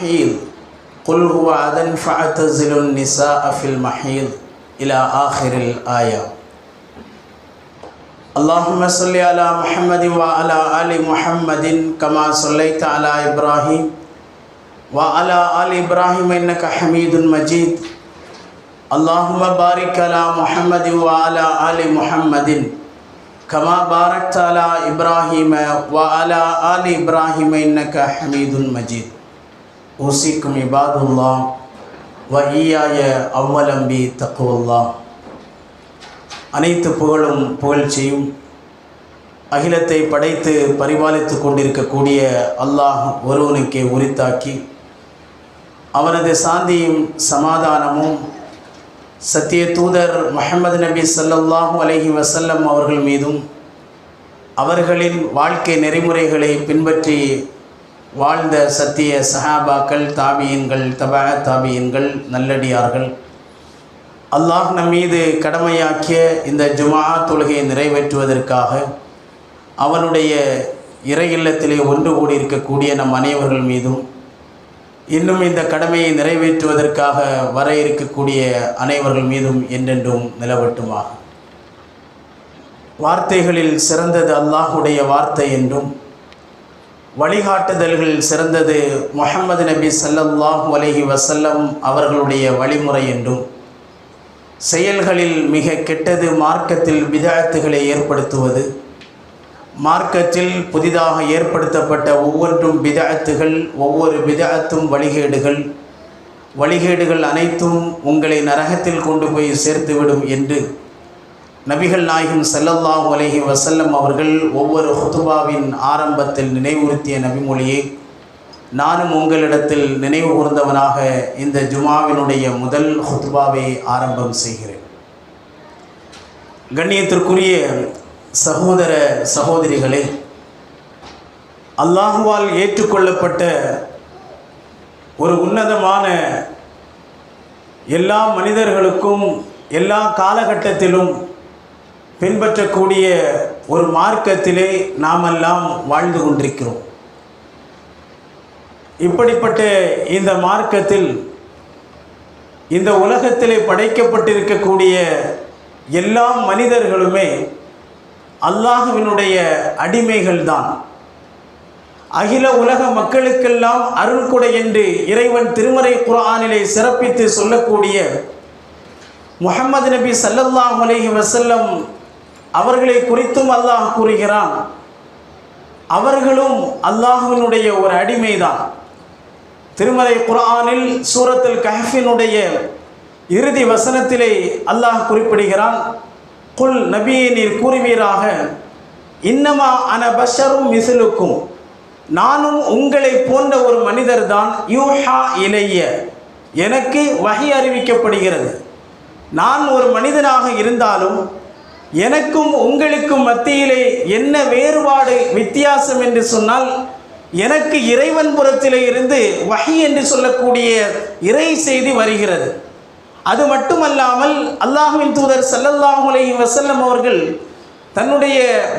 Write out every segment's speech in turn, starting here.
المحيض قل هو أذى فاعتزلوا النساء في المحيض إلى آخر الآية. اللهم صل على محمد وعلى آل محمد كما صليت على إبراهيم وعلى آل إبراهيم إنك حميد مجيد. اللهم بارك على محمد وعلى آل محمد كما باركت على إبراهيم وعلى آل إبراهيم إنك حميد مجيد. أوصيكم عباد الله وإياي أولا بتقوى الله. அனைத்து புகழும் புகழ்ச்சியும் அகிலத்தை படைத்து பரிபாலித்து கொண்டிருக்கக்கூடிய அல்லாஹ் ஒருவனுக்கே உரித்தாக்கி அவனது சாந்தியும் சமாதானமும் சத்திய தூதர் முஹம்மது நபி ஸல்லல்லாஹு அலைஹி வஸல்லம் அவர்கள் மீதும் அவர்களின் வாழ்க்கை நெறிமுறைகளை பின்பற்றி வாழ்ந்த சத்திய சஹாபாக்கள், தாபியன்கள், தபா தாபியன்கள், நல்லடியார்கள், அல்லாஹ் நம் மீது கடமையாக்கிய இந்த ஜுமா தொழுகையை நிறைவேற்றுவதற்காக அவனுடைய இறை இல்லத்திலே ஒன்று கூடி இருக்கக்கூடிய நம் அனைவர்கள் மீதும் இன்னும் இந்த கடமையை நிறைவேற்றுவதற்காக வர இருக்கக்கூடிய அனைவர்கள் மீதும் என்றென்றும் நிலவட்டுமாக. வார்த்தைகளில் சிறந்தது அல்லாஹுடைய வார்த்தை என்றும் வழிகாட்டுதல்கள் சிறந்தது முஹம்மது நபி ஸல்லல்லாஹு அலைஹி வஸல்லம் அவர்களுடைய வழிமுறை என்றும் செயல்களில் மிக கெட்டது மார்க்கத்தில் பிதஅத்துகளை ஏற்படுத்துவது, மார்க்கத்தில் புதிதாக ஏற்படுத்தப்பட்ட ஒவ்வொன்றும் பிதஅத்துகள், ஒவ்வொரு பிதஅத்தும் வழிகேடுகள் அனைத்தும் உங்களை நரகத்தில் கொண்டு போய் சேர்த்துவிடும் என்று நபிகள் நாயகம் ஸல்லல்லாஹு அலைஹி வஸல்லம் அவர்கள் ஒவ்வொரு ஹுதுபாவின் ஆரம்பத்தில் நினைவுறுத்திய நபிமொழியை நானும் உங்களிடத்தில் நினைவு கூர்ந்தவனாக இந்த ஜுமாவினுடைய முதல் ஹுத்பாவை ஆரம்பம் செய்கிறேன். கண்ணியத்திற்குரிய சகோதர சகோதரிகளே, அல்லாஹுவால் ஏற்றுக்கொள்ளப்பட்ட ஒரு உன்னதமான எல்லா மனிதர்களுக்கும் எல்லா காலகட்டத்திலும் பின்பற்றக்கூடிய ஒரு மார்க்கத்திலே நாமெல்லாம் வாழ்ந்து கொண்டிருக்கிறோம். இப்படிப்பட்ட இந்த மார்க்கத்தில் இந்த உலகத்திலே படைக்கப்பட்டிருக்கக்கூடிய எல்லா மனிதர்களுமே அல்லாஹ்வினுடைய அடிமைகள்தான். அகில உலக மக்களுக்கெல்லாம் அருள்கொடை என்று இறைவன் திருமறை குர்ஆனிலே சிறப்பித்து சொல்லக்கூடிய முஹம்மது நபி ஸல்லல்லாஹு அலைஹி வஸல்லம் அவர்களை குறித்தும் அல்லாஹ் கூறுகிறான், அவர்களும் அல்லாஹ்வினுடைய ஒரு அடிமைதான். திருமறை குர்ஆனில் சூரத்துல் கஹ்ஃபினுடைய இறுதி வசனத்திலே அல்லாஹ் குறிப்பிடுகிறான், குல் நபியே நீர் கூறுவீராக, இன்னமா அன பஷரும் மிஸ்லுக்கும், நானும் உங்களை போன்ற ஒரு மனிதர் தான், யூஹா இலைய, எனக்கு வஹி அறிவிக்கப்படுகிறது. நான் ஒரு மனிதனாக இருந்தாலும் எனக்கும் உங்களுக்கும் மத்தியிலே என்ன வேறுபாடு வித்தியாசம் என்று சொன்னால், எனக்கு இறைவன் புறத்திலே இருந்து வஹி என்று சொல்லக்கூடிய இறை செய்தி வருகிறது. அது மட்டுமல்லாமல் அல்லாஹ்வின் தூதர் ஸல்லல்லாஹு அலைஹி வஸல்லம் அவர்கள் தன்னுடைய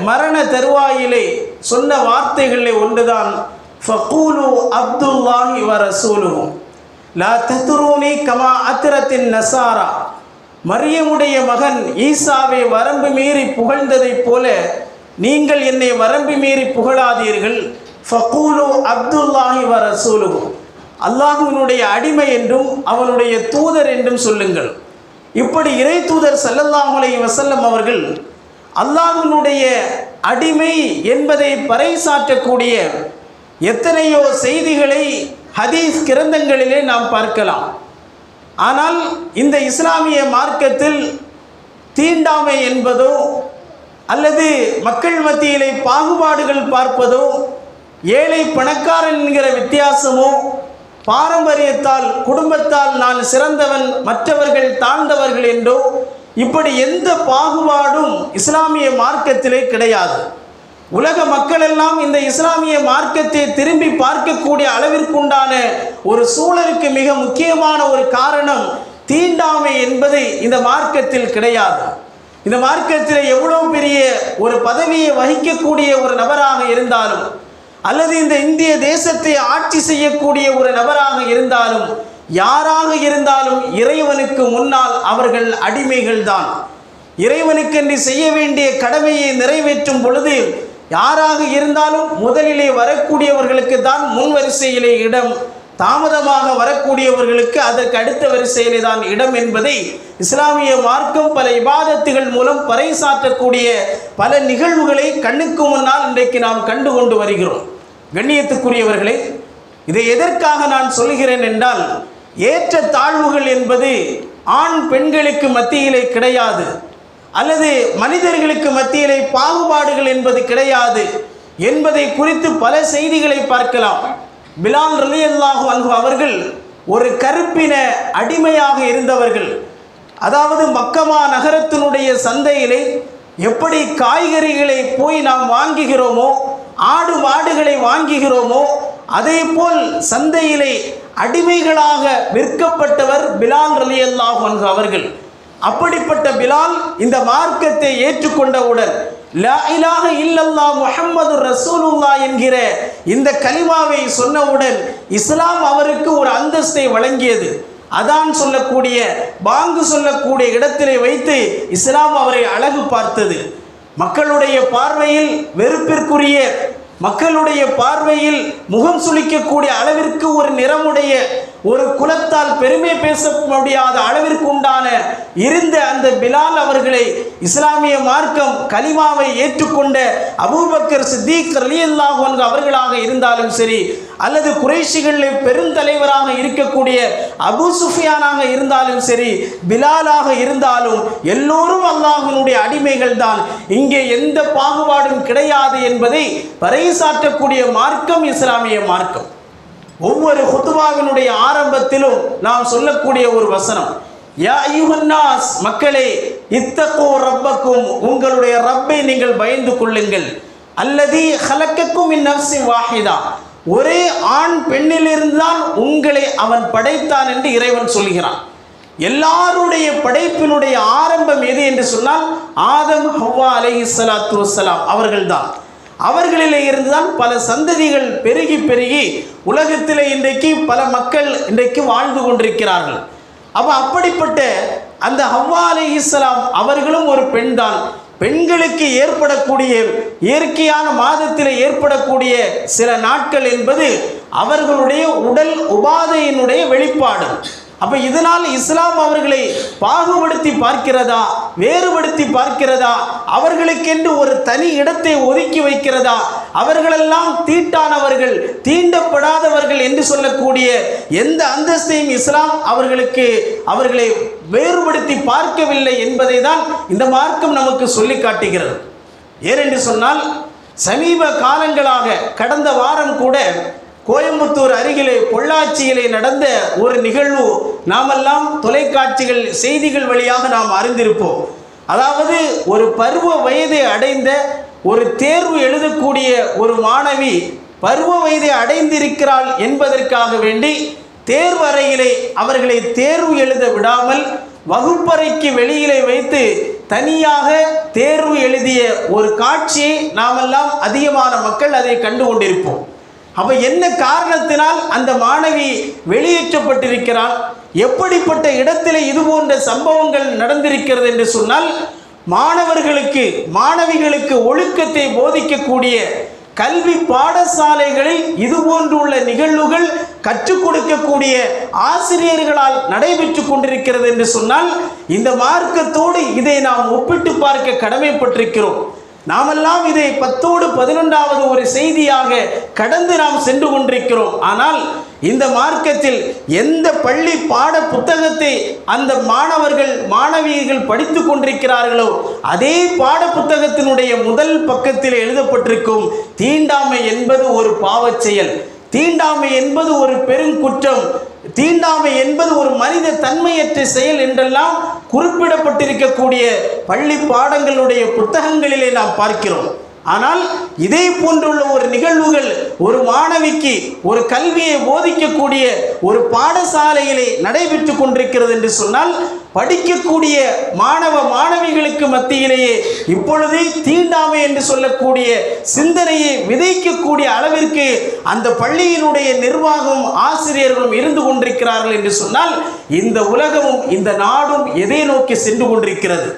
மரண தருவாயிலே சொன்ன வார்த்தைகளிலே ஒன்றுதான், ஃபகூலு அப்துல்லாஹி வ ரசூலுஹு லா தத்ரூனி கமா அத்ரத்தின் நசாரா, மரியமுடைய மகன் ஈசாவை வரம்பு மீறி புகழ்ந்ததைப் போல நீங்கள் என்னை வரம்பு மீறி புகழாதீர்கள். ஃபகூலு அப்துல்லாஹி வ ரசூலுஹு, அல்லாஹ்வினுடைய அடிமை என்றும் அவனுடைய தூதர் என்றும் சொல்லுங்கள். இப்படி இறை தூதர் ஸல்லல்லாஹு அலைஹி வஸல்லம் அவர்கள் அல்லாஹ்வினுடைய அடிமை என்பதை பறைசாற்றக்கூடிய எத்தனையோ செய்திகளை ஹதீஸ் கிரந்தங்களிலே நாம் பார்க்கலாம். ஆனால் இந்த இஸ்லாமிய மார்க்கத்தில் தீண்டாமை என்பதோ அல்லது மக்கள் மத்தியிலே பாகுபாடுகள் பார்ப்பதோ, ஏழை பணக்காரன் என்கிற வித்தியாசமோ, பாரம்பரியத்தால் குடும்பத்தால் நான் சிறந்தவன் மற்றவர்கள் தாழ்ந்தவர்கள் என்றோ இப்படி எந்த பாகுபாடும் இஸ்லாமிய மார்க்கத்திலே கிடையாது. உலக மக்களெல்லாம் இந்த இஸ்லாமிய மார்க்கத்தை திரும்பி பார்க்கக்கூடிய அளவிற்குண்டான ஒரு சூழலுக்கு மிக முக்கியமான ஒரு காரணம் தீண்டாமை என்பது இந்த மார்க்கத்தில் கிடையாது. இந்த மார்க்கத்தில் எவ்வளவு பெரிய ஒரு பதவியை வகிக்கக்கூடிய ஒரு நபராக இருந்தாலும் அல்லது இந்த இந்திய தேசத்தை ஆட்சி செய்யக்கூடிய ஒரு நபராக இருந்தாலும், யாராக இருந்தாலும் இறைவனுக்கு முன்னால் அவர்கள் அடிமைகள் தான். இறைவனுக்கென்று செய்ய வேண்டிய கடமையை நிறைவேற்றும் பொழுது யாராக இருந்தாலும் முதலிலே வரக்கூடியவர்களுக்கு தான் முன் வரிசையிலே இடம், தாமதமாக வரக்கூடியவர்களுக்கு அதற்கு அடுத்த வரிசையிலே தான் இடம் என்பதை இஸ்லாமிய மார்க்கம் பல இபாதத்துகள் மூலம் பறைசாற்றக்கூடிய பல நிகழ்வுகளை கண்ணுக்கு முன்னால் இன்றைக்கு நாம் கண்டு கொண்டு வருகிறோம். கண்ணியத்துக்குரியவர்களே, இதை எதற்காக நான் சொல்கிறேன் என்றால், ஏற்ற தாழ்வுகள் என்பது ஆண் பெண்களுக்கு மத்தியிலே கிடையாது, அல்லது மனிதர்களுக்கு மத்தியிலே பாகுபாடுகள் என்பது கிடையாது என்பதை குறித்து பல செய்திகளை பார்க்கலாம். பிலால் ரலியல்லாஹு அன்ஹு அவர்கள் ஒரு கருப்பின அடிமையாக இருந்தவர்கள். அதாவது மக்கமா நகரத்தினுடைய சந்தையிலே எப்படி காய்கறிகளை போய் நாம் வாங்குகிறோமோ, ஆடு மாடுகளை வாங்குகிறோமோ, அதே போல் சந்தையிலே அடிமைகளாக விற்கப்பட்டவர் பிலால் ரலியல்லாஹு அன்ஹு அவர்கள். அப்படிப்பட்ட பிலால் இந்த மார்க்கத்தை ஏற்றுக்கொண்டவுடன் லா இலாஹ இல்லல்லாஹ் முஹம்மது ரசூலுல்லாஹ் என்கிற இந்த கலிமாவை சொன்னவுடன் இஸ்லாம் அவருக்கு ஒரு அந்தஸ்தை வழங்கியது. அதான் சொல்லக்கூடிய, பாங்கு சொல்லக்கூடிய இடத்திலே வைத்து இஸ்லாம் அவரை அழகு பார்த்தது. மக்களுடைய பார்வையில் வெறுப்பிற்குரிய, மக்களுடைய பார்வையில் முகம் சுளிக்கக்கூடிய அளவிற்கு ஒரு நிறமுடைய, ஒரு குலத்தால் பெருமை பேச முடியாத அளவிற்கு உண்டான இருந்த அந்த பிலால் அவர்களை இஸ்லாமிய மார்க்கம் கலிமாவை ஏற்றுக்கொண்ட அபூபக்கர் சித்திக் ரலியல்லாஹு அன்ஹு அவர்களாக இருந்தாலும் சரி, அல்லது குறைஷிகளில் பெருந்தலைவராக இருக்கக்கூடிய அபூ சுஃபியானாக இருந்தாலும் சரி, பிலாலாக இருந்தாலும் எல்லோரும் அல்லாஹ்வினுடைய அடிமைகள் தான். இங்கே எந்த பாகுபாடும் கிடையாது என்பதை பறைசாற்றக்கூடிய மார்க்கம் இஸ்லாமிய மார்க்கம். ஒவ்வொரு குத்துபாவினுடைய ஆரம்பத்திலும் நாம் சொல்லக்கூடிய ஒரு வசனம், யா அய்யுஹன்னாஸ், மக்களே, இத்தகூ ரப்பக்கும், உங்களுடைய ரப்பை நீங்கள் பயந்து கொள்ளுங்கள். அல்லதி ஹலக்கக்கும் மின் நஃப்ஸின் வாஹிதா, ஒரே ஆண் பெண்ணிலிருந்து தான் உங்களை அவன் படைத்தான் என்று இறைவன் சொல்கிறான். எல்லாருடைய படைப்பினுடைய ஆரம்பம் எது என்று சொன்னால் ஆதம் ஹவ்வா அலைஹிஸ்ஸலாத்து வஸ்ஸலாம் அவர்கள்தான். அவர்களிலே இருந்துதான் பல சந்ததிகள் பெருகி பெருகி உலகத்தில் இன்றைக்கு பல மக்கள் இன்றைக்கு வாழ்ந்து கொண்டிருக்கிறார்கள். அப்படிப்பட்ட அந்த ஹவ்வா அலைஹிஸ்ஸலாம் அவர்களும் ஒரு பெண் தான். பெண்களுக்கு ஏற்படக்கூடிய இயற்கையான மாதத்தில் ஏற்படக்கூடிய சில நாட்கள் என்பது அவர்களுடைய உடல் உபாதையினுடைய வெளிப்பாடு. இதனால் இஸ்லாம் அவர்களை பாகுபடுத்தி பார்க்கிறதா, வேறுபடுத்தி பார்க்கிறதா, அவர்களுக்கென்று ஒரு தனி இடத்தை ஒதுக்கி வைக்கிறதா, அவர்களெல்லாம் தீட்டானவர்கள், தீண்டப்படாதவர்கள் என்று சொல்லக்கூடிய எந்த அந்தஸ்தையும் இஸ்லாம் அவர்களை வேறுபடுத்தி பார்க்கவில்லை என்பதை தான் இந்த மார்க்கம் நமக்கு சொல்லி காட்டுகிறது. ஏனென்று சொன்னால், சமீப காலங்களாக கடந்த வாரம் கூட கோயம்புத்தூர் அருகிலே பொள்ளாச்சியிலே நடந்த ஒரு நிகழ்வு நாமெல்லாம் தொலைக்காட்சிகள் செய்திகள் வழியாக நாம் அறிந்திருப்போம். அதாவது ஒரு பருவ வயதை அடைந்த ஒரு தேர்வு எழுதக்கூடிய ஒரு மாணவி பருவ வயதை அடைந்திருக்கிறாள் என்பதற்காக வேண்டி தேர்வு அறையிலே அவர்களை தேர்வு எழுத விடாமல் வகுப்பறைக்கு வெளியிலே வைத்து தனியாக தேர்வு எழுதிய ஒரு காட்சியை நாமெல்லாம் அதிகமான மக்கள் அதை கண்டு கொண்டிருப்போம். என்ன காரணத்தினால் அந்த மாணவி வெளியேற்றப்பட்டிருக்கிறாள், எப்படிப்பட்ட இடத்திலே இது போன்ற சம்பவங்கள் நடந்திருக்கிறது என்று சொன்னால், மாணவிகளுக்கு ஒழுக்கத்தை போதிக்கக்கூடிய கல்வி பாடசாலைகளில் இது போன்றுள்ள நிகழ்வுகள் கற்றுக் கொடுக்கக்கூடிய ஆசிரியர்களால் நடைபெற்று கொண்டிருக்கிறது என்று சொன்னால், இந்த மார்க்கத்தோடு இதை நாம் ஒப்பிட்டு பார்க்க கடமைப்பட்டிருக்கிறோம். நாமெல்லாம் இதை 10ஓடு 11வது ஒரு செய்தியாக கடந்து நாம் சென்று கொண்டிருக்கிறோம். ஆனால் இந்த மார்க்கத்தில் எந்த பள்ளி பாட புத்தகத்தை அந்த மாணவியர்கள் படித்து கொண்டிருக்கிறார்களோ அதே பாட புத்தகத்தினுடைய முதல் பக்கத்தில் எழுதப்பட்டிருக்கும், தீண்டாமை என்பது ஒரு பாவச் செயல், தீண்டாமை என்பது ஒரு பெருங்குற்றம், தீண்டாமை என்பது ஒரு மனித தன்மையற்ற செயல் என்றெல்லாம் குறிப்பிடப்பட்டிருக்கக்கூடிய பள்ளி பாடங்களுடைய புத்தகங்களிலே நாம் பார்க்கிறோம். ஆனால் இதே போன்றுள்ள ஒரு நிகழ்வுகள் ஒரு மாணவிக்கு ஒரு கல்வியை போதிக்கக்கூடிய ஒரு பாடசாலையிலே நடைபெற்று கொண்டிருக்கிறது என்று சொன்னால், படிக்கக்கூடிய மாணவ மாணவிகளுக்கு மத்தியிலேயே இப்பொழுதே தீண்டாமை என்று சொல்லக்கூடிய சிந்தனையை விதைக்கக்கூடிய அளவிற்கு அந்த பள்ளியினுடைய நிர்வாகம் ஆசிரியர்களும் இருந்து கொண்டிருக்கிறார்கள் என்று சொன்னால், இந்த உலகமும் இந்த நாடும் எதை நோக்கி சென்று கொண்டிருக்கிறது?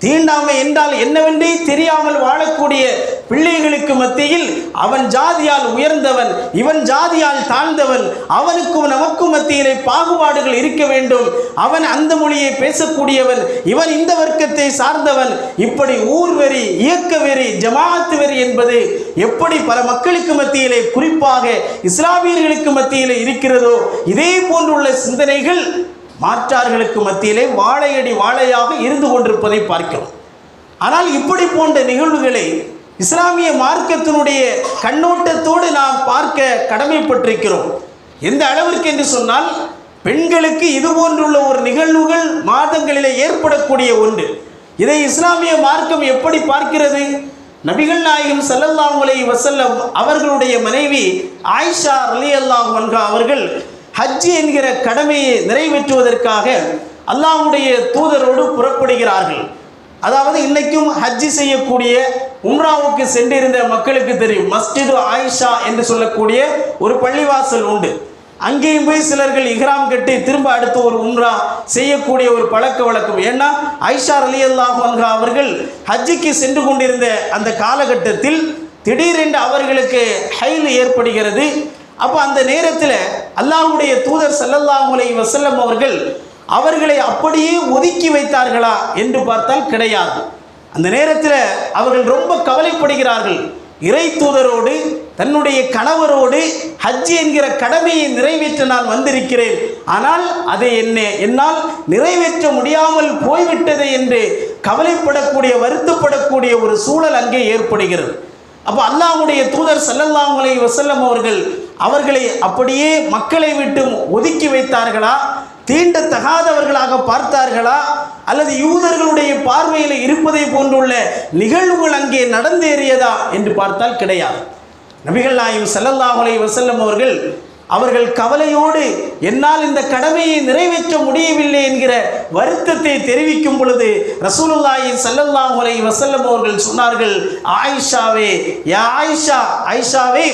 தீண்டாமை என்றால் என்னவென்றே தெரியாமல் வாழக்கூடிய பிள்ளைகளுக்கு மத்தியில் அவன் ஜாதியால் உயர்ந்தவன், இவன் ஜாதியால் தாழ்ந்தவன், அவனுக்கும் நமக்கும் மத்தியிலே பாகுபாடுகள் இருக்க வேண்டும், அவன் அந்த மொழியை பேசக்கூடியவன், இவன் இந்த வர்க்கத்தை சார்ந்தவன், இப்படி ஊர்வெறி, இயக்க வெறி, ஜமாஅத்து வெறி என்பது எப்படி பல மக்களுக்கு மத்தியிலே குறிப்பாக இஸ்லாமியர்களுக்கு மத்தியிலே இருக்கிறதோ, இதே போன்றுள்ள சிந்தனைகள் மாற்றார்களுக்கு மத்தியிலே வாழையடி வாழையாக இருந்து கொண்டிருப்பதை பார்க்கிறோம். ஆனால் இப்படி போன்ற நிகழ்வுகளை இஸ்லாமிய மார்க்கத்தினுடைய கண்ணோட்டத்தோடு நாம் பார்க்க கடமைப்பட்டிருக்கிறோம். எந்த அளவிற்கு என்று சொன்னால், பெண்களுக்கு இது போன்றுள்ள ஒரு நிகழ்வுகள் மாதங்களிலே ஏற்படக்கூடிய ஒன்று. இதை இஸ்லாமிய மார்க்கம் எப்படி பார்க்கிறது? நபிகள் நாயகம் ஸல்லல்லாஹு அலைஹி வஸல்லம் அவர்களுடைய மனைவி ஆயிஷா ரலியல்லாஹு அன்ஹா அவர்கள் ஹஜ் என்கிற கடமையை நிறைவேற்றுவதற்காக அல்லாஹ்வுடைய தூதரோடு புறப்படுகிறார்கள். அதாவது இன்னைக்கும் ஹஜ்ஜி செய்யக்கூடிய உம்ராவுக்கு சென்றிருந்த மக்களுக்கு தெரியும், மஸ்ஜிது ஆயிஷா என்று சொல்லக்கூடிய ஒரு பள்ளிவாசல் உண்டு. அங்கேயும் போய் சிலர்கள் இஹ்ராம் கட்டி திரும்ப அடுத்து ஒரு உம்ரா செய்யக்கூடிய ஒரு பழக்க வழக்கம். ஏன்னா ஆயிஷா ரலியல்லாஹு அன்ஹா அவர்கள் ஹஜ்ஜிக்கு சென்று கொண்டிருந்த அந்த காலகட்டத்தில் திடீரென்று அவர்களுக்கு ஹைல் ஏற்படுகிறது. அப்போ அந்த நேரத்தில் அல்லாஹ்வுடைய தூதர் ஸல்லல்லாஹு அலைஹி வஸல்லம் அவர்களை அப்படியே ஒதுக்கி வைத்தார்களா என்று பார்த்தால் கிடையாது. அந்த நேரத்தில் அவர்கள் ரொம்ப கவலைப்படுகிறார்கள். இறை தூதரோடு தன்னுடைய கணவரோடு ஹஜ் என்கிற கடமையை நிறைவேற்ற நான் வந்திருக்கிறேன், ஆனால் அதை என்னால் நிறைவேற்ற முடியாமல் போய்விட்டது என்று கவலைப்படக்கூடிய வருத்தப்படக்கூடிய ஒரு சூழல் அங்கே ஏற்படுகிறது. அப்போ அல்லாஹ்வுடைய தூதர் ஸல்லல்லாஹு அலைஹி வஸல்லம் அவர்களை அப்படியே மக்களை விட்டு ஒதுக்கி வைத்தார்களா, தீண்டத்தகாதவர்களாக பார்த்தார்களா, அல்லது யூதர்களுடைய பார்வையில் இருப்பதை போன்றுள்ள நிகழ்வுகள் அங்கே நடந்தேறியதா என்று பார்த்தால் கிடையாது. நபிகள் நாயகம் ஸல்லல்லாஹு அலைஹி வஸல்லம் அவர்கள் கவலையோடு என்னால் இந்த கடமையை நிறைவேற்ற முடியவில்லை என்கிற வருத்தத்தை தெரிவிக்கும் பொழுது ரசூலுல்லாஹி ஸல்லல்லாஹு அலைஹி வஸல்லம் அவர்கள் சொன்னார்கள், ஆயிஷாவே, யா ஆயிஷா, ஆயிஷாவே,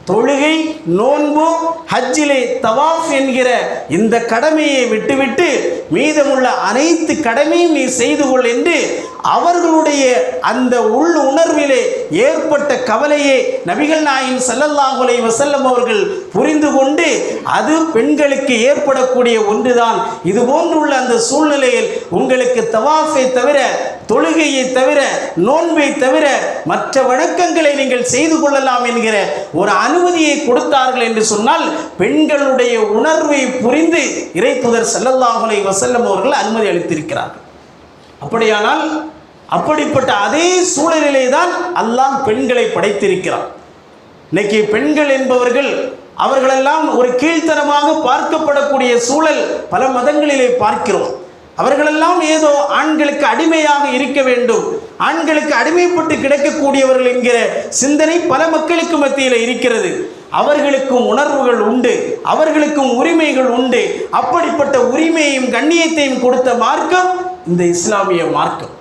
தொழுகை, நோன்பு, ஹஜ்ஜிலே தவாஃப் என்கிற இந்த கடமையை விட்டுவிட்டு மீதமுள்ள அனைத்து கடமையும் நீ செய்து கொள் என்று அவர்களுடைய அந்த உள் உணர்விலே ஏற்பட்ட கவலையை நபிகள் நாயகம் ஸல்லல்லாஹு அலைஹி வஸல்லம் அவர்கள் புரிந்து கொண்டு, அது பெண்களுக்கு ஏற்படக்கூடிய ஒன்றுதான், இது போன்றுள்ள அந்த சூழ்நிலையில் உங்களுக்கு தவாஃபை தவிர, தொழுகையை தவிர, நோன்பை தவிர மற்ற வணக்கங்களை நீங்கள் செய்து கொள்ளலாம் என்கிற ஒரு அனுமதியை கொடுத்தார்கள் என்று சொன்னால், பெண்களுடைய உணர்வை புரிந்து இறை தூதர் ஸல்லல்லாஹு அலைஹி வஸல்லம் அவர்கள் அனுமதி அளித்திருக்கிறார்கள். அப்படியானால் அப்படிப்பட்ட அதே சூழலிலே தான் அல்லாஹ் பெண்களை படைத்திருக்கிறார். இன்னைக்கு பெண்கள் என்பவர்கள் அவர்களெல்லாம் ஒரு கீழ்த்தரமாக பார்க்கப்படக்கூடிய சூழல் பல மதங்களிலே பார்க்கிறோம். அவர்களெல்லாம் ஏதோ ஆண்களுக்கு அடிமையாக இருக்க வேண்டும், ஆண்களுக்கு அடிமைப்பட்டு கிடக்கக்கூடியவர்கள் என்கிற சிந்தனை பல மக்களுக்கு மத்தியில் இருக்கிறது. அவர்களுக்கும் உணர்வுகள் உண்டு, அவர்களுக்கும் உரிமைகள் உண்டு. அப்படிப்பட்ட உரிமையையும் கண்ணியத்தையும் கொடுத்த மார்க்கம் இந்த இஸ்லாமிய மார்க்கம்.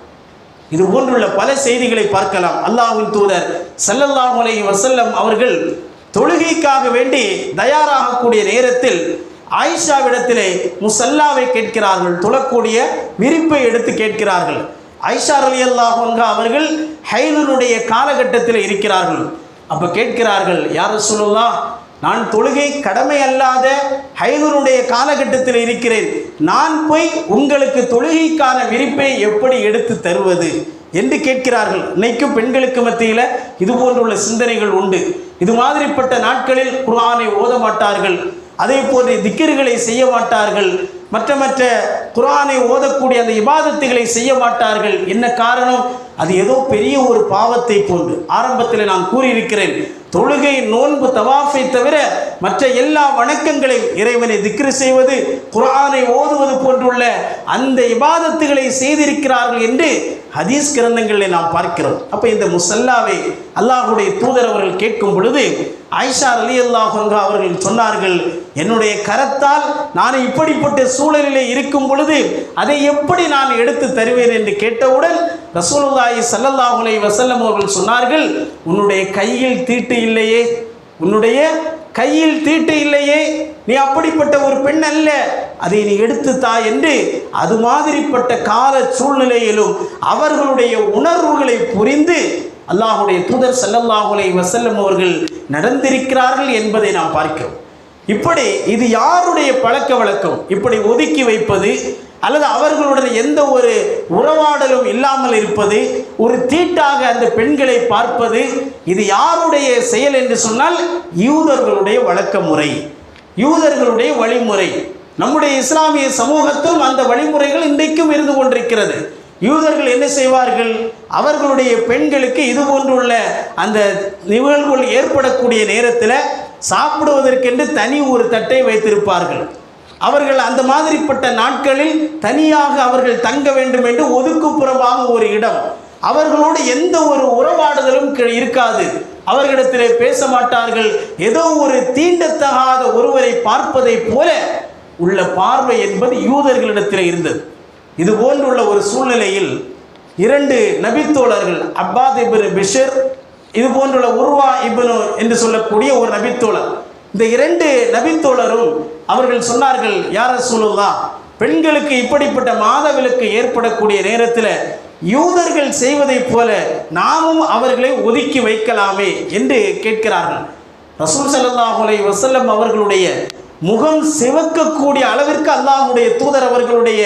இது போன்றுள்ள பல செய்திகளை பார்க்கலாம். அல்லாஹ்வின் தூதர் ஸல்லல்லாஹு அலைஹி வஸல்லம் அவர்கள் தொழுகைக்காக வேண்டி தயாராகக்கூடிய நேரத்தில் ஆயிஷாவிடத்திலே முசல்லாவை கேட்கிறார்கள், தொழக்கூடிய விரிப்பை எடுத்து கேட்கிறார்கள். ஆயிஷா ரலியல்லாஹு அன்ஹா அவர்கள் ஹைலுடைய காலகட்டத்தில் இருக்கிறார்கள். அப்போ கேட்கிறார்கள், யா ரசூலுல்லாஹ், நான் தொழுகை கடமை அல்லாத ஹைலுடைய காலகட்டத்தில் இருக்கிறேன், நான் போய் உங்களுக்கு தொழுகைக்கான விரிப்பை எப்படி எடுத்து தருவது என்று கேட்கிறார்கள். இன்னைக்கும் பெண்களுக்கு மத்தியில் இது போன்றுள்ள சிந்தனைகள் உண்டு. இது மாதிரிப்பட்ட நாட்களில் குர்ஆனை ஓத மாட்டார்கள், அதே போன்ற திக்ர்களை செய்ய மாட்டார்கள், மற்ற குர்ஆனை ஓதக்கூடிய அந்த இபாதத்துகளை செய்ய மாட்டார்கள். என்ன காரணம்? அது ஏதோ பெரிய ஒரு பாவத்தை போன்று. ஆரம்பத்தில் நான் கூறியிருக்கிறேன், தொழுகை, நோன்பு, தவாஃபை தவிர மற்ற எல்லா வணக்கங்களையும், இறைவனை திக்ரு செய்வது, குர்ஆனை ஓதுவது போன்றுள்ள அந்த இபாதத்துகளை செய்திருக்கிறார்கள் என்று ஹதீஸ் கிரந்தங்களில் நாம் பார்க்கிறோம். அப்போ இந்த முசல்லாவை அல்லாஹுடைய தூதர் அவர்கள் கேட்கும் பொழுது ஆயிஷா ரலியல்லாஹு அன்ஹா அவர்கள் சொன்னார்கள், என்னுடைய கரத்தால் நான் இப்படிப்பட்ட சூழலிலே இருக்கும் பொழுது அதை எப்படி நான் எடுத்து தருவேன் என்று கேட்டவுடன் ரசூலுல்லாஹி ஸல்லல்லாஹு அலைஹி வஸல்லம் அவர்கள் சொன்னார்கள், உன்னுடைய கையில் தீட்டு இல்லையே, உன்னுடைய கையில் தீட்டு இல்லையே, நீ அப்படிப்பட்ட ஒரு பெண் அல்ல, அதை நீ எடுத்து தா என்று அது மாதிரிப்பட்ட கால சூழ்நிலையிலும் அவர்களுடைய உணர்வுகளை புரிந்து அல்லாஹுடைய தூதர் ஸல்லல்லாஹு அலைஹி வஸல்லம் அவர்கள் நடந்திருக்கிறார்கள் என்பதை நாம் பார்க்கிறோம். இப்படி இது யாருடைய பழக்க வழக்கம்? இப்படி ஒதுக்கி வைப்பது அல்லது அவர்களுடன் எந்த ஒரு உறவாடலும் இல்லாமல் இருப்பது, ஒரு தீட்டாக அந்த பெண்களை பார்ப்பது, இது யாருடைய செயல் என்று சொன்னால் யூதர்களுடைய வழக்க முறை, யூதர்களுடைய வழிமுறை. நம்முடைய இஸ்லாமிய சமூகத்திலும் அந்த வழிமுறைகள் இன்றைக்கும் இருந்து கொண்டிருக்கிறது. யூதர்கள் என்ன செய்வார்கள்? அவர்களுடைய பெண்களுக்கு இது போன்றுள்ள அந்த நிகழ்வுகள் ஏற்படக்கூடிய நேரத்தில் சாப்பிடுவதற்கென்று தனி ஒரு தட்டை வைத்திருப்பார்கள். அவர்கள் அந்த மாதிரிப்பட்ட நாட்களில் தனியாக அவர்கள் தங்க வேண்டும் என்று ஒதுக்குப்புறமாக ஒரு இடம், அவர்களோடு எந்த ஒரு உறவாடுதலும் இருக்காது, அவர்களிடத்திலே பேச மாட்டார்கள். ஏதோ ஒரு தீண்டத்தகாத ஒருவரை பார்ப்பதை போல உள்ள பார்வை என்பது யூதர்களிடத்தில் இருந்தது. இது போன்றுள்ள ஒரு சூழ்நிலையில் இரண்டு நபித்தோழர்கள், அப்பாத் இப்னு பிஷர், இது போன்றுள்ள உர்வா இப்னு என்று சொல்லக்கூடிய ஒரு நபித்தோழர், இந்த இரண்டு நபித்தோழரும் அவர்கள் சொன்னார்கள், யா ரசூலுல்லாஹ், பெண்களுக்கு இப்படிப்பட்ட மாதவிலக்கு ஏற்படக்கூடிய நேரத்தில் யூதர்கள் செய்வதைப் போல நாமும் அவர்களை ஒதுக்கி வைக்கலாமே என்று கேட்கிறார்கள். ரசூல் ஸல்லல்லாஹு அலைஹி வஸல்லம் அவர்களுடைய முகம் சிவக்கக்கூடிய அளவிற்கு அல்லாஹுடைய தூதர் அவர்களுடைய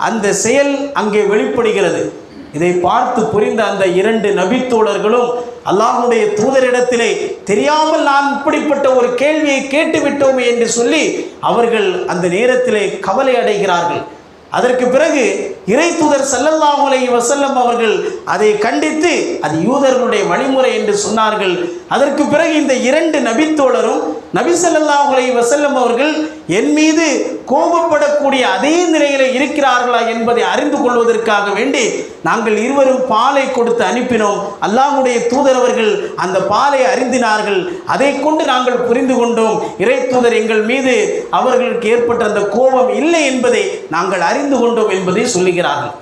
அந்த செயல் அங்கே வெளிப்படுகிறது. இதை பார்த்து புரிந்த அந்த இரண்டு நபித்தோழர்களும் அல்லாஹுடைய தூதரிடத்திலே தெரியாமல் நான் இப்படிப்பட்ட ஒரு கேள்வியை கேட்டுவிட்டோமே என்று சொல்லி அவர்கள் அந்த நேரத்திலே கவலை அடைகிறார்கள். அதற்கு பிறகு இறை தூதர் ஸல்லல்லாஹு அலைஹி வஸல்லம் அவர்கள் அதை கண்டித்து அது யூதர்களுடைய வழிமுறை என்று சொன்னார்கள். அதற்கு பிறகு இந்த இரண்டு நபித்தோழரும் நபி ஸல்லல்லாஹு அலைஹி வஸல்லம் அவர்கள் என் மீது கோபப்படக்கூடிய அதே நிலையில் இருக்கிறார்களா என்பதை அறிந்து கொள்வதற்காக வேண்டி நாங்கள் இருவரும் பாலை கொடுத்து அனுப்பினோம். அல்லாஹ்வுடைய தூதர் அவர்கள் அந்த பாலை அறிந்தினார்கள். அதை கொண்டு நாங்கள் புரிந்து கொண்டோம், இறை தூதர் எங்கள் மீது அவர்களுக்கு ஏற்பட்ட அந்த கோபம் இல்லை என்பதை நாங்கள் அறிந்து கொண்டோம் என்பதை சொல்லுகிறார்கள்.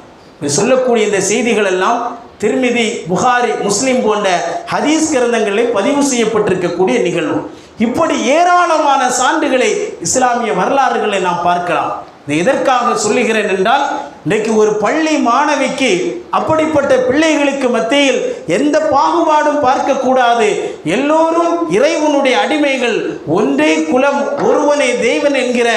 சொல்லக்கூடிய இந்த செய்திகள் எல்லாம் திர்மிதி, புகாரி, முஸ்லிம் போன்ற ஹதீஸ் கிரந்தங்களில் பதிவு செய்யப்பட்டிருக்கக்கூடிய நிகழ்வு. இப்படி ஏராளமான சான்றுகளை இஸ்லாமிய வரலாறுகளை நாம் பார்க்கலாம். இதை எதற்காக சொல்லுகிறேன் என்றால், இன்றைக்கு ஒரு பள்ளி மாணவிக்கு அப்படிப்பட்ட பிள்ளைகளுக்கு மத்தியில் எந்த பாகுபாடும் பார்க்கக்கூடாது, எல்லோரும் இறைவனுடைய அடிமைகள், ஒன்றே குலம், ஒருவனே தெய்வன் என்கிற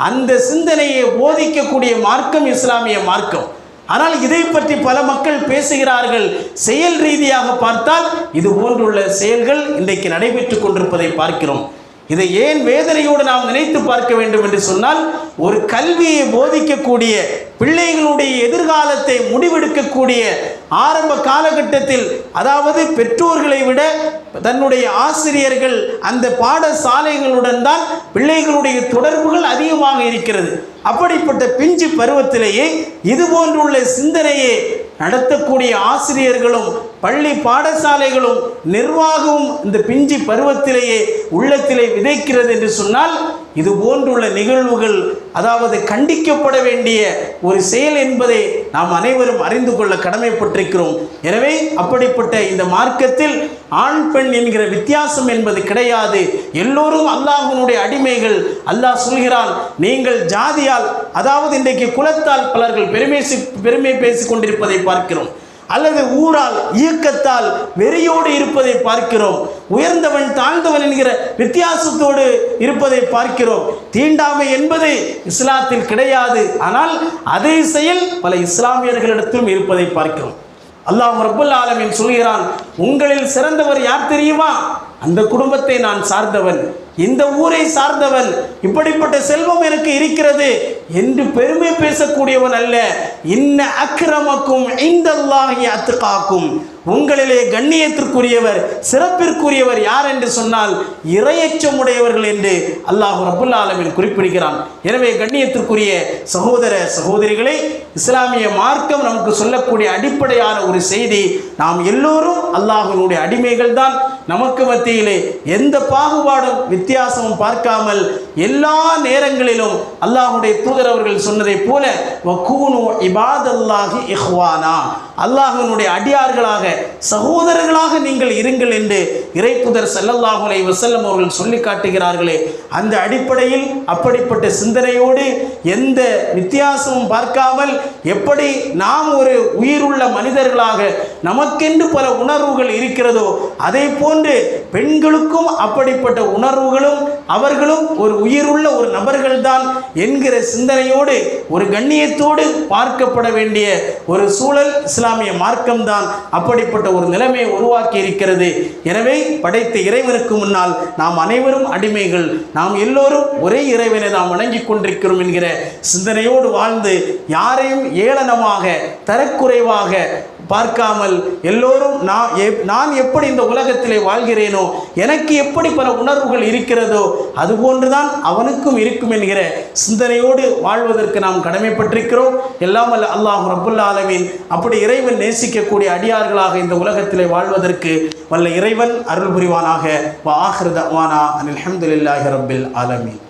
அந்த சிந்தனையை போதிக்கக்கூடிய மார்க்கம் இஸ்லாமிய மார்க்கம். ஆனால் இதை பற்றி பல மக்கள் பேசுகிறார்கள். செயல் ரீதியாக பார்த்தால் இது போன்றுள்ள செயல்கள் இன்றைக்கு நடைபெற்று கொண்டிருப்பதை பார்க்கிறோம். இதை ஏன் வேதனையோடு நாம் நினைத்து பார்க்க வேண்டும் என்று சொன்னால், ஒரு கல்வியை போதிக்கக்கூடிய, பிள்ளைகளுடைய எதிர்காலத்தை முடிவெடுக்கக்கூடிய ஆரம்ப காலகட்டத்தில், அதாவது பெற்றோர்களை விட தன்னுடைய ஆசிரியர்கள் அந்த பாடசாலைகளுடன் தான் பிள்ளைகளுடைய தொடர்புகள் அதிகமாக இருக்கிறது. அப்படிப்பட்ட பிஞ்சு பருவத்திலேயே இது போன்றுள்ள சிந்தனையை நடத்தக்கூடிய ஆசிரியர்களும் பள்ளி பாடசாலைகளும் நிர்வாகமும் இந்த பிஞ்சு பருவத்திலேயே உள்ளத்திலே விதைக்கிறது என்று சொன்னால், இது போன்றுள்ள நிகழ்வுகள் அதாவது கண்டிக்கப்பட வேண்டிய ஒரு செயல் என்பதை நாம் அனைவரும் அறிந்து கொள்ள கடமைப்பட்டிருக்கிறோம். எனவே அப்படிப்பட்ட இந்த மார்க்கத்தில் ஆண் பெண் என்கிற வித்தியாசம் என்பது கிடையாது. எல்லோரும் அல்லாஹ்வினுடைய அடிமைகள். அல்லாஹ் சொல்கிறான், நீங்கள் ஜாதியால், அதாவது இன்றைக்கு குலத்தால் பலர்கள் பெருமை பேசிக் கொண்டிருப்பதை பார்க்கிறோம், அல்லது ஊரால், இயக்கத்தால் வெறியோடு இருப்பதை பார்க்கிறோம், உயர்ந்தவன் தாழ்ந்தவன் என்கிற வித்தியாசத்தோடு இருப்பதை பார்க்கிறோம். தீண்டாமை என்பது இஸ்லாத்தில் கிடையாது. ஆனால் அதே செயல் பல இஸ்லாமியர்களிடத்திலும் இருப்பதை பார்க்கிறோம். அல்லாஹ் ரப்பல் ஆலமீன் சொல்கிறான், உங்களில் சிறந்தவர் யார் தெரியுமா? அந்த குடும்பத்தை நான் சார்ந்தவன், இந்த ஊரை சார்ந்தவன், இப்படிப்பட்ட செல்வம் எனக்கு இருக்கிறது, என்று பெருமை பேசக்கூடியவன் அல்ல. இன்ன அக்ரமக்கும் இந்தல்லாஹி அத்காக்கும், உங்களிலே கண்ணியத்திற்குரியவர் சிறப்பிற்குரியவர் யார் என்று சொன்னால் இறையச்சமுடையவர்கள் என்று அல்லாஹ் ரப்புல் ஆலமீன் குறிப்பிடுகிறான். எனவே கண்ணியத்திற்குரிய சகோதர சகோதரிகளை, இஸ்லாமிய மார்க்கம் நமக்கு சொல்லக்கூடிய அடிப்படையான ஒரு செய்தி, நாம் எல்லோரும் அல்லாஹ்வினுடைய அடிமைகள் தான். நமக்கு மத்தியிலே எந்த பாகுபாடும் வித்தியாசமும் பார்க்காமல் எல்லா நேரங்களிலும் அல்லாஹ்வுடைய தூதர் அவர்கள் சொன்னதைப் போல வகூனு இபாதல்லாஹி இஹ்வானா, அல்லாஹ்வினுடைய அடியார்களாக சகோதரர்களாக நீங்கள் இருங்கள் என்று இறைத்தூதர் ஸல்லல்லாஹு அலைஹி வஸல்லம் அவர்கள் சொல்லி காட்டுகிறார்களே, அந்த அடிப்படையில் அப்படிப்பட்ட சிந்தனையோடு எந்த வித்தியாசமும் பார்க்காமல் எப்படி நாம் ஒரு உயிருள்ள மனிதர்களாக நமக்கென்று பல உணர்வுகள் இருக்கிறதோ அதே போன்று பெண்களுக்கும் அப்படிப்பட்ட உணர்வுகளும் அவர்களும் ஒரு உயிருள்ள ஒரு நபர்கள்தான் என்கிற சிந்தனையோடு ஒரு கண்ணியத்தோடு பார்க்கப்பட வேண்டிய ஒரு சூழல் இஸ்லாமிய மார்க்கம்தான் அப்படிப்பட்ட ஒரு நிலைமையை உருவாக்கி இருக்கிறது. எனவே படைத்த இறைவனுக்கு முன்னால் நாம் அனைவரும் அடிமைகள், நாம் எல்லோரும் ஒரே இறைவனை நாம் வணங்கிக் கொண்டிருக்கிறோம் என்கிற சிந்தனையோடு வாழ்ந்து யாரையும் ஏளனமாக தரக்குறைவாக பார்க்காமல் எல்லோரும் நான் எப்படி இந்த உலகத்திலே வாழ்கிறேனோ, எனக்கு எப்படி பல உணர்வுகள் இருக்கிறதோ அதுபோன்றுதான் அவனுக்கும் இருக்கும் என்கிற சிந்தனையோடு வாழ்வதற்கு நாம் கடமைப்பட்டிருக்கிறோம். எல்லாம் வல்ல அல்லாஹ் ரப்புல் ஆலமீன் அப்படி இறைவன் நேசிக்கக்கூடிய அடியார்களாக இந்த உலகத்திலே வாழ்வதற்கு வல்ல இறைவன் அருள் புரிவானாக. வ ஆகிரு தஅவானா அனில் ஹம்துலில்லாஹி ரப்பில் ஆலமீன்.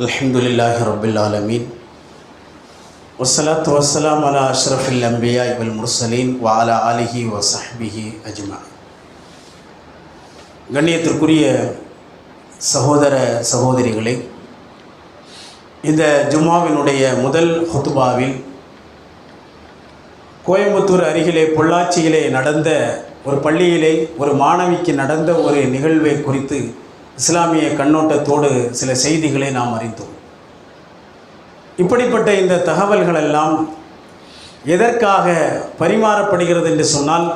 அல்ஹம்துலில்லாஹி ரப்பில் ஆலமீன். வஸ்ஸலாத்து வஸ்ஸலாமு அலா அஷ்ரஃபில் அன்பியா வல் முர்சலீன் வ அலா ஆலிஹி வ ஸஹ்பிஹி அஜ்மஈன். கண்ணியத்திற்குரிய சகோதர சகோதரிகளே, இந்த ஜும்மாவினுடைய முதல் ஹுத்பாவில் கோயம்புத்தூர் அருகிலே பொள்ளாச்சியிலே நடந்த ஒரு பள்ளியிலே ஒரு மாணவிக்கு நடந்த ஒரு நிகழ்வை குறித்து இஸ்லாமிய கண்ணோட்டத்தோடு சில செய்திகளை நாம் அறிந்தோம். இப்படிப்பட்ட இந்த தகவல்கள் எல்லாம் எதற்காக பரிமாறப்படுகிறது என்று சொன்னால்,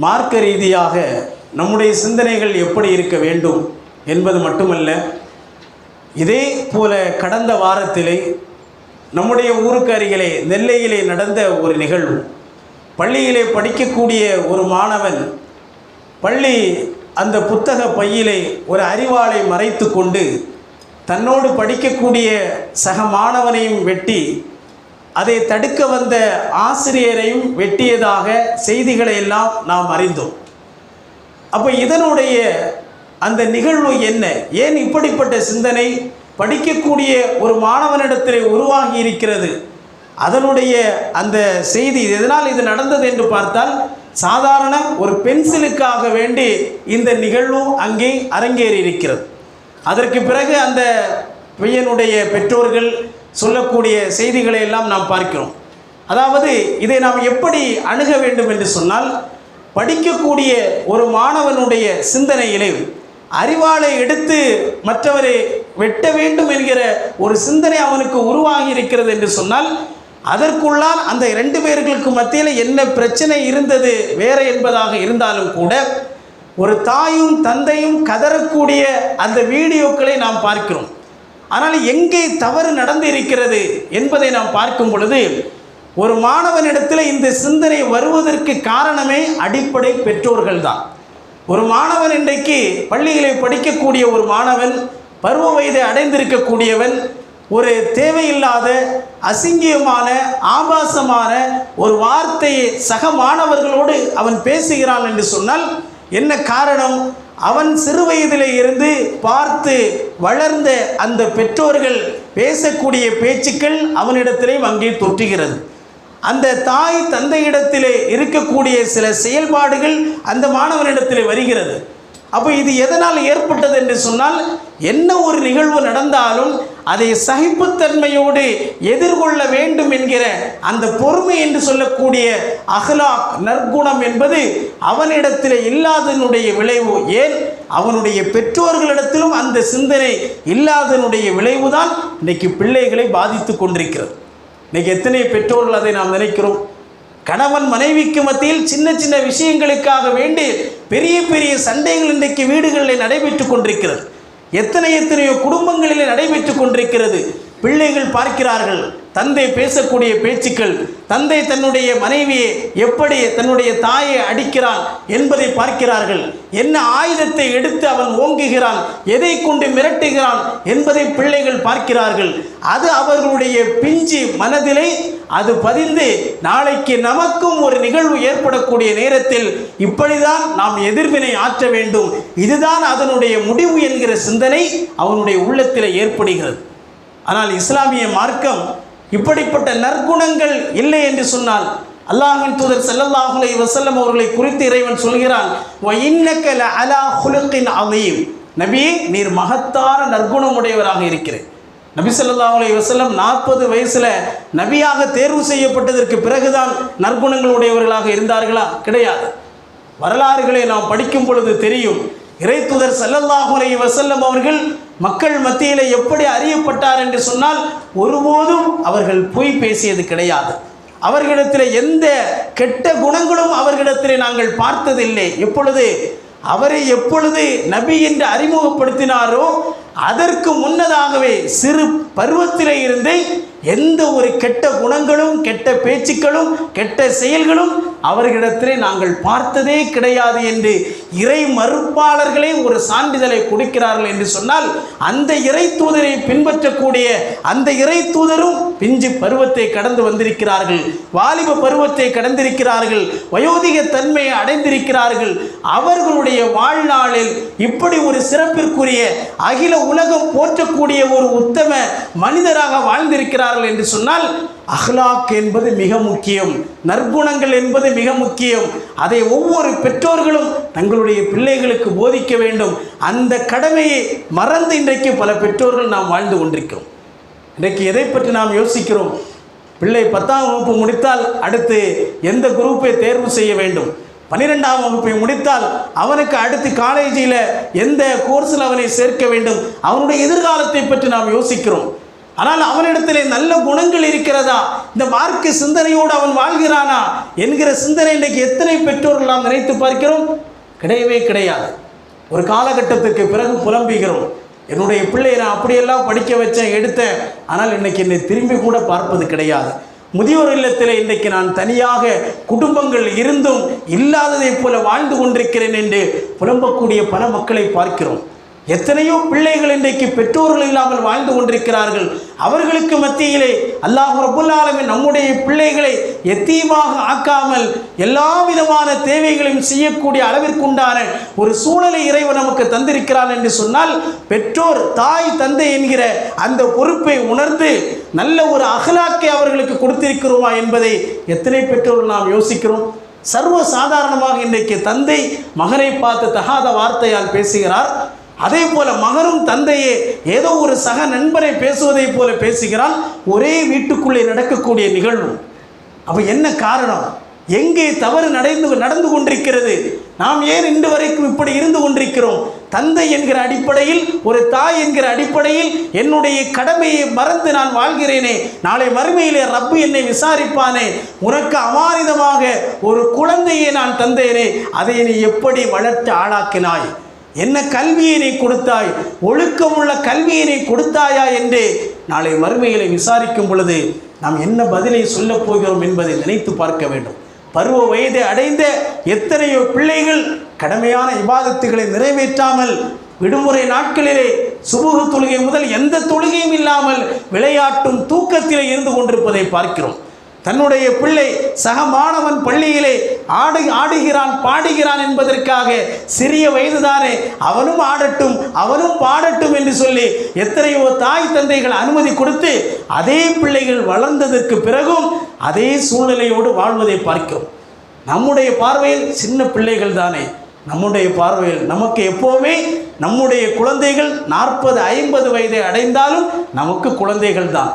மார்க்க ரீதியாக நம்முடைய சிந்தனைகள் எப்படி இருக்க வேண்டும் என்பது மட்டுமல்ல, இதே போல கடந்த வாரத்திலே நம்முடைய ஊருக்கு அருகிலே நெல்லையிலே நடந்த ஒரு நிகழ்வு. பள்ளியிலே படிக்கக்கூடிய ஒரு மாணவன் பள்ளி அந்த புத்தக பையிலே ஒரு அரிவாளை மறைத்து கொண்டு தன்னோடு படிக்கக்கூடிய சக மாணவனையும் வெட்டி அதை தடுக்க வந்த ஆசிரியரையும் வெட்டியதாக செய்திகளை எல்லாம் நாம் அறிந்தோம். அப்போ இதனுடைய அந்த நிகழ்வு என்ன, ஏன் இப்படிப்பட்ட சிந்தனை படிக்கக்கூடிய ஒரு மாணவனிடத்திலே உருவாகி இருக்கிறது, அதனுடைய அந்த செய்தி எதனால் இது நடந்தது என்று பார்த்தால், சாதாரண ஒரு பென்சிலுக்காக வேண்டி இந்த நிகழ்வு அங்கே அரங்கேறி இருக்கிறது. அதற்கு பிறகு அந்த பையனுடைய பெற்றோர்கள் சொல்லக்கூடிய செய்திகளை எல்லாம் நாம் பார்க்கிறோம். அதாவது இதை நாம் எப்படி அணுக வேண்டும் என்று சொன்னால், படிக்கக்கூடிய ஒரு மாணவனுடைய சிந்தனையிலே அறிவாளை எடுத்து மற்றவரை வெட்ட வேண்டும் என்கிற ஒரு சிந்தனை அவனுக்கு உருவாகி இருக்கிறது என்று சொன்னால், அதற்குள்ளால் அந்த 2 பேர்களுக்கு மத்தியில் என்ன பிரச்சனை இருந்தது வேற என்பதாக இருந்தாலும் கூட ஒரு தாயும் தந்தையும் கதறக்கூடிய அந்த வீடியோக்களை நாம் பார்க்கிறோம். ஆனால் எங்கே தவறு நடந்து இருக்கிறது என்பதை நாம் பார்க்கும் பொழுது, ஒரு மாணவனிடத்தில் இந்த சிந்தனை வருவதற்கு காரணமே அடிப்படை பெற்றோர்கள் தான். ஒரு மாணவன் இன்றைக்கு பள்ளிகளை படிக்கக்கூடிய ஒரு மாணவன், பருவ வயதை அடைந்திருக்கக்கூடியவன், ஒரு தேவையில்லாத அசிங்கியமான ஆபாசமான ஒரு வார்த்தையை சக மாணவர்களோடு அவன் பேசுகிறான் என்று சொன்னால் என்ன காரணம்? அவன் சிறு வயதிலே இருந்து பார்த்து வளர்ந்த அந்த பெற்றோர்கள் பேசக்கூடிய பேச்சுக்கள் அவனிடத்திலேயும் அங்கே தொற்றுகிறது. அந்த தாய் தந்தையிடத்திலே இருக்கக்கூடிய சில செயல்பாடுகள் அந்த மாணவனிடத்திலே வருகிறது. அப்போ இது எதனால் ஏற்பட்டது என்று சொன்னால், என்ன ஒரு நிகழ்வு நடந்தாலும் அதை சகிப்புத்தன்மையோடு எதிர்கொள்ள வேண்டும் என்கிற அந்த பொறுமை என்று சொல்லக்கூடிய அஹ்லாக் நற்குணம் என்பது அவனிடத்தில் இல்லாதனுடைய விளைவு. ஏன், அவனுடைய பெற்றோர்களிடத்திலும் அந்த சிந்தனை இல்லாதனுடைய விளைவுதான் இன்றைக்கு பிள்ளைகளை பாதித்து கொண்டிருக்கிறது. இன்றைக்கி எத்தனை பெற்றோர்கள் அதை நாம் நினைக்கிறோம். கணவன் மனைவிக்கு மத்தியில் சின்ன சின்ன விஷயங்களுக்காக வேண்டி பெரிய பெரிய சண்டைகள் இன்றைக்கு வீடுகளில் நடைபெற்று கொண்டிருக்கிறது. எத்தனையோ குடும்பங்களில் நடைபெற்று கொண்டிருக்கிறது. பிள்ளைகள் பார்க்கிறார்கள் தந்தை பேசக்கூடிய பேச்சுக்கள், தந்தை தன்னுடைய மனைவியை எப்படி தன்னுடைய தாயை அடிக்கிறான் என்பதை பார்க்கிறார்கள். என்ன ஆயுதத்தை எடுத்து அவன் ஓங்குகிறான், எதை கொண்டு மிரட்டுகிறான் என்பதை பிள்ளைகள் பார்க்கிறார்கள். அது அவர்களுடைய பிஞ்சு மனதிலே அது பதிந்து நாளைக்கு நமக்கும் ஒரு நிகழ்வு ஏற்படக்கூடிய நேரத்தில் இப்படிதான் நாம் எதிர்வினை ஆற்ற வேண்டும், இதுதான் அதனுடைய முடிவு என்கிற சிந்தனை அவனுடைய உள்ளத்தில் ஏற்படுகிறது. ஆனால் இஸ்லாமிய மார்க்கம் இப்படிப்பட்ட நற்குணங்கள் இல்லை என்று சொன்னால், அல்லாஹ்வின் தூதர் ஸல்லல்லாஹு அலைஹி வஸல்லம் அவர்களை குறித்து இறைவன் சொல்கிறான், வ இன்னக லஅலா குலுகின் அதீம், நபியே நீர் மகத்தான நற்குணமுடையவராக இருக்கிறீர். நபி ஸல்லல்லாஹு அலைஹி வஸல்லம் 40 வயசில் நபியாக தேர்வு செய்யப்பட்டதற்கு பிறகுதான் நற்குணங்களுடையவர்களாக இருந்தார்களா? கிடையாது. வரலாறுகளை நாம் படிக்கும் பொழுது தெரியும், இறை தூதர் ஸல்லல்லாஹு அலைஹி வஸல்லம் அவர்கள் மக்கள் மத்தியில் எப்படி அறியப்பட்டார் என்று சொன்னால், ஒருபோதும் அவர்கள் பொய் பேசியது கிடையாது. அவர்களிடத்தில் எந்த கெட்ட குணங்களும் அவர்களிடத்தில் நாங்கள் பார்த்ததில்லை. அவரை எப்பொழுது நபி என்று அறிமுகப்படுத்தினாரோ அதற்கு முன்னதாகவே சிறு பருவத்திலே இருந்து எந்த ஒரு கெட்ட குணங்களும் கெட்ட பேச்சுக்களும் கெட்ட செயல்களும் அவர்களிடத்திலே நாங்கள் பார்த்ததே கிடையாது என்று இறை மறுப்பாளர்களே ஒரு சான்றிதழை கொடுக்கிறார்கள் என்று சொன்னால், அந்த இறை தூதரை பின்பற்றக்கூடிய அந்த இறை தூதரும் பிஞ்சு பருவத்தை கடந்து வந்திருக்கிறார்கள், வாலிப பருவத்தை கடந்திருக்கிறார்கள், வயோதிக தன்மையை அடைந்திருக்கிறார்கள். அவர்களுடைய வாழ்நாளில் இப்படி ஒரு சிறப்பிற்குரிய அகில உலகம் போற்றக்கூடிய ஒரு உத்தம மனிதராக வாழ்ந்திருக்கிறார்கள் என்று சொன்னால், அஹ்லாக் என்பது மிக முக்கியம், நற்குணங்கள் என்பது மிக முக்கியம். அதை ஒவ்வொரு பெற்றோர்களும் தங்களுடைய பிள்ளைகளுக்கு போதிக்க வேண்டும். அந்த கடமையை மறந்து இன்றைக்கு பல பெற்றோர்கள் நாம் வாழ்ந்து கொண்டிருக்கிறோம். இன்றைக்கு எதை பற்றி நாம் யோசிக்கிறோம்? பிள்ளை 10ஆம் வகுப்பு முடித்தால் அடுத்து எந்த குரூப்பை தேர்வு செய்ய வேண்டும், 12ஆம் வகுப்பை முடித்தால் அவனுக்கு அடுத்து காலேஜில் எந்த கோர்ஸில் அவனை சேர்க்க வேண்டும், அவனுடைய எதிர்காலத்தை பற்றி நாம் யோசிக்கிறோம். ஆனால் அவனிடத்திலே நல்ல குணங்கள் இருக்கிறதா, இந்த மார்க்க சிந்தனையோடு அவன் வாழ்கிறானா என்கிற சிந்தனை இன்றைக்கு எத்தனை பெற்றோர்கள் நாம் நினைத்து பார்க்கிறோம்? கிடையவே கிடையாது. ஒரு காலகட்டத்துக்கு பிறகு புலம்புகிறோம், என்னுடைய பிள்ளையை நான் அப்படியெல்லாம் படிக்க வச்சேன் எடுத்தேன், ஆனால் இன்றைக்கி என்னை திரும்பி கூட பார்ப்பது கிடையாது. முதியோர் இல்லத்தில் இன்றைக்கு நான் தனியாக குடும்பங்கள் இருந்தும் இல்லாததைப் போல வாழ்ந்து கொண்டிருக்கிறேன் என்று புலம்பக்கூடிய பல மக்களை பார்க்கிறோம். எத்தனையோ பிள்ளைகள் இன்றைக்கு பெற்றோர்கள் இல்லாமல் வாழ்ந்து கொண்டிருக்கிறார்கள். அவர்களுக்கு மத்தியிலே அல்லாஹ் ரப்பல் ஆலமீன் நம்முடைய பிள்ளைகளை யத்தீமாக ஆக்காமல் எல்லா விதமான தேவைகளையும் செய்யக்கூடிய அளவிற்குண்டான ஒரு சூழலை இறைவன் நமக்கு தந்திருக்கிறான் என்று சொன்னால், பெற்றோர் தாய் தந்தை என்கிற அந்த பொறுப்பை உணர்ந்து நல்ல ஒரு அகலாக்கை அவர்களுக்கு கொடுத்திருக்கிறோமா என்பதை எத்தனை பெற்றோர்கள் நாம் யோசிக்கிறோம்? சர்வ சாதாரணமாக இன்றைக்கு தந்தை மகனை பார்த்து தகாத வார்த்தையால் பேசுகிறார். அதே போல மகனும் தந்தையே ஏதோ ஒரு சக நண்பரை பேசுவதை போல பேசுகிறான். ஒரே வீட்டுக்குள்ளே நடக்கக்கூடிய நிகழ்வு. அப்போ என்ன காரணம்? எங்கே தவறு நடந்து கொண்டிருக்கிறது? நாம் ஏன் இன்று வரைக்கும் இப்படி இருந்து கொண்டிருக்கிறோம்? தந்தை என்கிற அடிப்படையில், ஒரு தாய் என்கிற அடிப்படையில் என்னுடைய கடமையை மறந்து நான் வாழ்கிறேனே, நாளை மறுமையிலே ரப்பு என்னை விசாரிப்பானே, உனக்கு அமானிதமாக ஒரு குழந்தையை நான் தந்தேனே, அதை நீ எப்படி வளர்த்து ஆளாக்கினாய், என்ன கல்வியை நீ கொடுத்தாய், ஒழுக்கமுள்ள கல்வியை நீ கொடுத்தாயா என்று நாளை மறுமையிலே விசாரிக்கும் பொழுது நாம் என்ன பதிலை சொல்லப் போகிறோம் என்பதை நினைத்து பார்க்க வேண்டும். பருவ வயதை அடைந்த எத்தனையோ பிள்ளைகள் கடமையான இபாதத்துகளை நிறைவேற்றாமல் விடுமுறை நாட்களிலே சுபுஹ் தொழுகை முதல் எந்த தொழுகையும் இல்லாமல் விளையாட்டும் தூக்கத்திலே இருந்து கொண்டிருப்பதை பார்க்கிறோம். தன்னுடைய பிள்ளை சக மாணவன் பள்ளியிலே ஆடுகிறான் பாடுகிறான் என்பதற்காக சிறிய வயதுதானே அவனும் ஆடட்டும் அவனும் பாடட்டும் என்று சொல்லி எத்தனையோ தாய் தந்தைகள் அனுமதி கொடுத்து அதே பிள்ளைகள் வளர்ந்ததற்கு பிறகும் அதே சூழ்நிலையோடு வாழ்வதை பார்க்கிறோம். நம்முடைய பார்வையில் சின்ன பிள்ளைகள் தானே, நம்முடைய பார்வையில் நமக்கு எப்போவுமே நம்முடைய குழந்தைகள் 40-50 வயதை அடைந்தாலும் நமக்கு குழந்தைகள் தான்.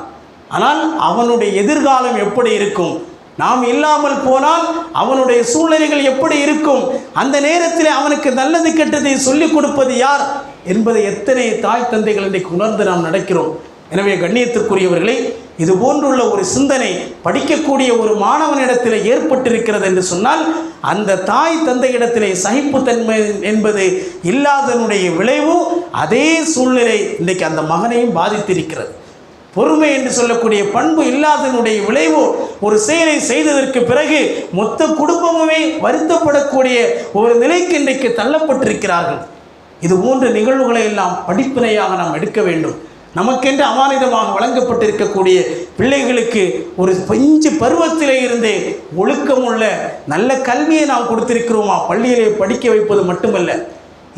ஆனால் அவனுடைய எதிர்காலம் எப்படி இருக்கும்? நாம் இல்லாமல் போனால் அவனுடைய சூழ்நிலைகள் எப்படி இருக்கும்? அந்த நேரத்தில் அவனுக்கு நல்லது கெட்டதை சொல்லிக் கொடுப்பது யார் என்பதை எத்தனை தாய் தந்தைகள் இன்றைக்கு உணர்ந்து நாம் நடக்கிறோம். எனவே கண்ணியத்திற்குரியவர்களே, இது போன்றுள்ள ஒரு சிந்தனை படிக்கக்கூடிய ஒரு மாணவனிடத்தில் ஏற்பட்டிருக்கிறது என்று சொன்னால், அந்த தாய் தந்தையிடத்திலே சகிப்புத்தன்மை என்பது இல்லாதனுடைய விளைவு அதே சூழ்நிலை இன்றைக்கு அந்த மகனையும் பாதித்திருக்கிறது. பொறுமை என்று சொல்லக்கூடிய பண்பு இல்லாதனுடைய விளைவு ஒரு செயலை செய்ததற்கு பிறகு மொத்த குடும்பமுமே வருத்தப்படக்கூடிய ஒரு நிலைக்கு இன்றைக்கு தள்ளப்பட்டிருக்கிறார்கள். இது போன்ற நிகழ்வுகளை எல்லாம் படிப்பினையாக நாம் எடுக்க வேண்டும். நமக்கென்று அமானிதமாக வழங்கப்பட்டிருக்கக்கூடிய பிள்ளைகளுக்கு ஒரு பிஞ்சு பருவத்திலே இருந்தே ஒழுக்கமுள்ள நல்ல கல்வியை நாம் கொடுத்திருக்கிறோமா? பள்ளியிலே படிக்க வைப்பது மட்டுமல்ல,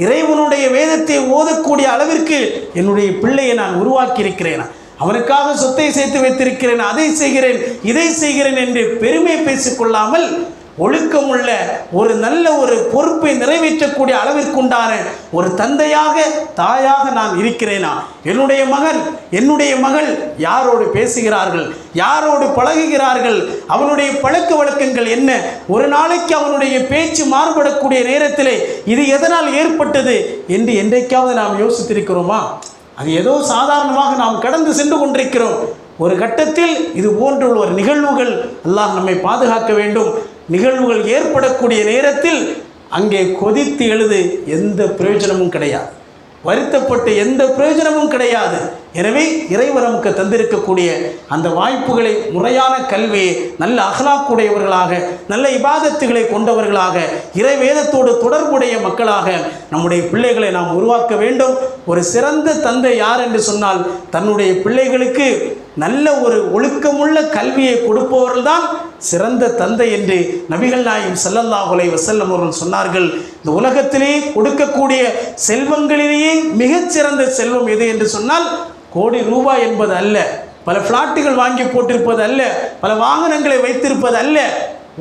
இறைவனுடைய வேதத்தை ஓதக்கூடிய அளவிற்கு என்னுடைய பிள்ளையை நான் உருவாக்கி இருக்கிறேன், அவனுக்காக சொத்தை சேர்த்து வைத்திருக்கிறேன், அதை செய்கிறேன், இதை செய்கிறேன் என்று பெருமை பேசிக்கொள்ளாமல் ஒழுக்கமுள்ள ஒரு நல்ல ஒரு பொறுப்பை நிறைவேற்றக்கூடிய அளவிற்குண்டான ஒரு தந்தையாக தாயாக நான் இருக்கிறேனா? என்னுடைய மகன் என்னுடைய மகள் யாரோடு பேசுகிறார்கள், யாரோடு பழகுகிறார்கள், அவனுடைய பழக்க வழக்கங்கள் என்ன? ஒரு நாளைக்கு அவனுடைய பேச்சு மாறுபடக்கூடிய நேரத்திலே இது எதனால் ஏற்பட்டது என்று என்றைக்காவது நாம் யோசித்திருக்கிறோமா? அது ஏதோ சாதாரணமாக நாம் கடந்து சென்று கொண்டிருக்கிறோம். ஒரு கட்டத்தில் இது போன்ற ஒரு நிகழ்வுகள், அல்லாஹ் நம்மை பாதுகாக்க வேண்டும், நிகழ்வுகள் ஏற்படக்கூடிய நேரத்தில் அங்கே கொதித்து எழுது எந்த பிரயோஜனமும் கிடையாது, வருத்தப்பட்டு எந்த பிரயோஜனமும் கிடையாது. எனவே இறைவர் நமக்கு தந்திருக்கக்கூடிய அந்த வாய்ப்புகளை முறையான கல்வியை நல்ல அகலாக்குடையவர்களாக, நல்ல இபாதத்துகளை கொண்டவர்களாக, இறை வேதத்தோடு தொடர்புடைய மக்களாக நம்முடைய பிள்ளைகளை நாம் உருவாக்க வேண்டும். ஒரு சிறந்த தந்தை யார் என்று சொன்னால், தன்னுடைய பிள்ளைகளுக்கு நல்ல ஒரு ஒழுக்கமுள்ள கல்வியை கொடுப்பவர்கள்தான் சிறந்த தந்தை என்று நபிகள் நாயகம் ஸல்லல்லாஹு அலைஹி வஸல்லம் அவர்கள் சொன்னார்கள். இந்த உலகத்திலே கொடுக்கக்கூடிய செல்வங்களிலேயே மிகச்சிறந்த செல்வம் எது என்று சொன்னால், கோடி ரூபாய் என்பது அல்ல, பல பிளாட்டுகள் வாங்கி போட்டிருப்பது அல்ல, பல வாகனங்களை வைத்திருப்பது அல்ல,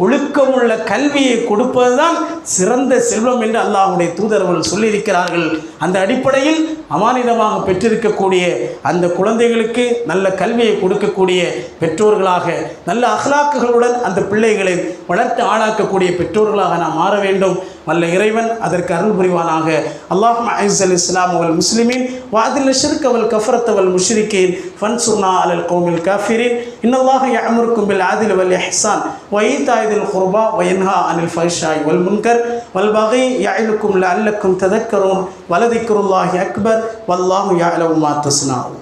ஒழுக்கமுள்ள கல்வியை கொடுப்பதுதான் சிறந்த செல்வம் என்று அல்லாஹ்வுடைய தூதர்கள் சொல்லியிருக்கிறார்கள். அந்த அடிப்படையில் அமானிதமாக பெற்றிருக்கக்கூடிய அந்த குழந்தைகளுக்கு நல்ல கல்வியை கொடுக்கக்கூடிய பெற்றோர்களாக, நல்ல அஹ்லாக்குகளுடன் அந்த பிள்ளைகளை வளர்த்து ஆளாக்கக்கூடிய பெற்றோர்களாக நாம் மாற வேண்டும். வல்ல இறைவன் அதற்கு அருள் புரிவானாக. அல்லாஹும்ம அஇஸ்ஸல் இஸ்லாம் வல் முஸ்லிமீன் வஅதில் ஷிர்க வல் கஃபரத வல் முஷ்ரிகீன் ஃபன்சுர்னா அலல் கௌமில் காஃபிரீன். இன்னல்லாஹ யஅமுருக்கும் பில் ஆதில் வல் இஹ்சான் வ ஈதாஇல் குர்பா வ யன்ஹா அனில் ஃபஹ்ஷாய் வல் முன்கர் வல் பகி யஇலுக்கும் லஅல்லக்கும் ததக்கரூன் வலதிக்ருல்லாஹி அக்பர் வல்லாஹு யஅலமு மா தஸ்னஊன்.